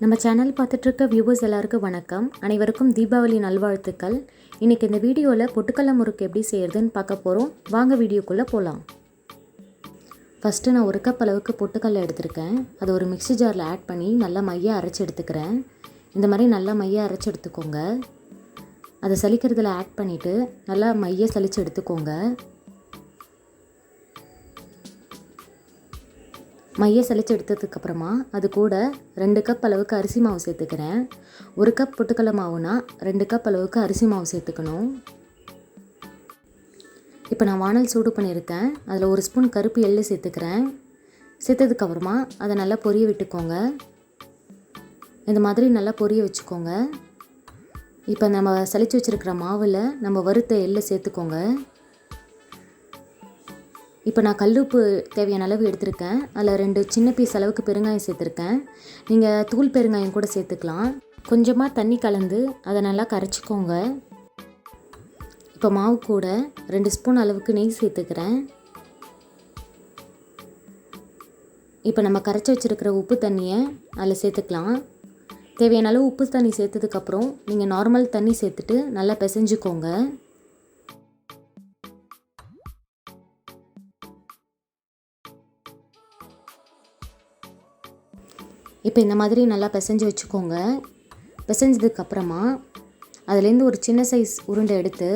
நம்ம channel பார்த்துட்ருக்க viewers எல்லாருக்கும் வணக்கம். அனைவருக்கும் தீபாவளி நல்வாழ்த்துக்கள். இன்றைக்கி இந்த வீடியோவில் பொட்டுக்கடலை முறுக்கு எப்படி செய்கிறதுன்னு பார்க்க போகிறோம். வாங்க வீடியோக்குள்ளே போகலாம். ஃபஸ்ட்டு நான் 1 கப் அளவுக்கு பொட்டுக்கடலை எடுத்திருக்கேன். அதை ஒரு மிக்ஸி ஜாரில் ஆட் பண்ணி நல்லா மையாக அரைச்சி எடுத்துக்கிறேன். இந்த மாதிரி நல்லா மையாக அரைச்சி எடுத்துக்கோங்க. அதை சலிக்கிறதுல ஆட் பண்ணிவிட்டு நல்லா மையாக சலித்து எடுத்துக்கோங்க. மைய சலிச்சு எடுத்ததுக்கப்புறமா அது கூட 2 கப் அளவுக்கு அரிசி மாவு சேர்த்துக்கிறேன். 1 கப் பொட்டுக்கடலை மாவுனா 2 கப் அளவுக்கு அரிசி மாவு சேர்த்துக்கணும். இப்போ நான் வானல் சூடு பண்ணியிருக்கேன். அதில் 1 ஸ்பூன் கருப்பு எள்ளு சேர்த்துக்கிறேன். சேர்த்ததுக்கப்புறமா அதை நல்லா பொரிய விட்டுக்கோங்க. இந்த மாதிரி நல்லா பொரிய வச்சுக்கோங்க. இப்போ நம்ம சலிச்சு வச்சுருக்கிற மாவில் நம்ம வறுத்த எள்ளை சேர்த்துக்கோங்க. இப்போ நான் கல்லுப்பு தேவையான அளவு எடுத்திருக்கேன். அதில் 2 சின்ன பீஸ் அளவுக்கு பெருங்காயம் சேர்த்துருக்கேன். நீங்கள் தூள் பெருங்காயம் கூட சேர்த்துக்கலாம். கொஞ்சமாக தண்ணி கலந்து அதை நல்லா கரைச்சிக்கோங்க. இப்போ மாவு கூட 2 ஸ்பூன் அளவுக்கு நெய் சேர்த்துக்கிறேன். இப்போ நம்ம கரைச்சி வச்சுருக்கிற உப்பு தண்ணியை அதில் சேர்த்துக்கலாம். தேவையான அளவு உப்பு தண்ணி சேர்த்ததுக்கப்புறம் நீங்கள் நார்மல் தண்ணி சேர்த்துட்டு நல்லா பிசைஞ்சுக்கோங்க. இப்போ இந்த மாதிரி நல்லா பிசைஞ்சு வச்சுக்கோங்க. பிசைஞ்சதுக்கப்புறமா அதுலேருந்து ஒரு சின்ன சைஸ் உருண்டை எடுத்து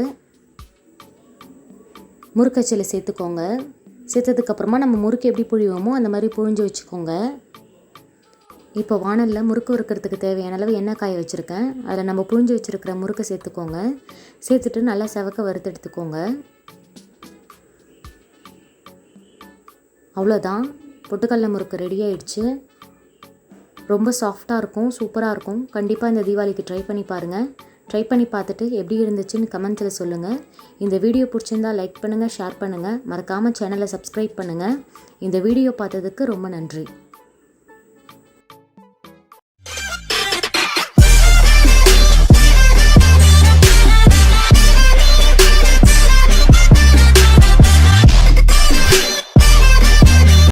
முறுக்கச்சியில் சேர்த்துக்கோங்க. சேர்த்ததுக்கப்புறமா நம்ம முறுக்கு எப்படி புழிவோமோ அந்த மாதிரி புழிஞ்சு வச்சுக்கோங்க. இப்போ வானலில் முறுக்கு வறுக்கிறதுக்கு தேவையான அளவு எண்ணெய் காய வச்சுருக்கேன். அதில் நம்ம புழிஞ்சு வச்சுருக்கிற முறுக்கை சேர்த்துக்கோங்க. சேர்த்துட்டு நல்லா செவக்க வறுத்து எடுத்துக்கோங்க. அவ்வளோதான், பொட்டுக்கடலை முறுக்கு ரெடி ஆயிடுச்சு. ரொம்ப சாஃப்டாக இருக்கும், சூப்பராக இருக்கும். கண்டிப்பாக இந்த தீபாவளிக்கு ட்ரை பண்ணி பாருங்கள். ட்ரை பண்ணி பார்த்துட்டு எப்படி இருந்துச்சுன்னு கமெண்ட்ஸில் சொல்லுங்கள். இந்த வீடியோ பிடிச்சிருந்தால் லைக் பண்ணுங்கள், ஷேர் பண்ணுங்கள். மறக்காமல் சேனலை சப்ஸ்கிரைப் பண்ணுங்கள். இந்த வீடியோ பார்த்ததுக்கு ரொம்ப நன்றி.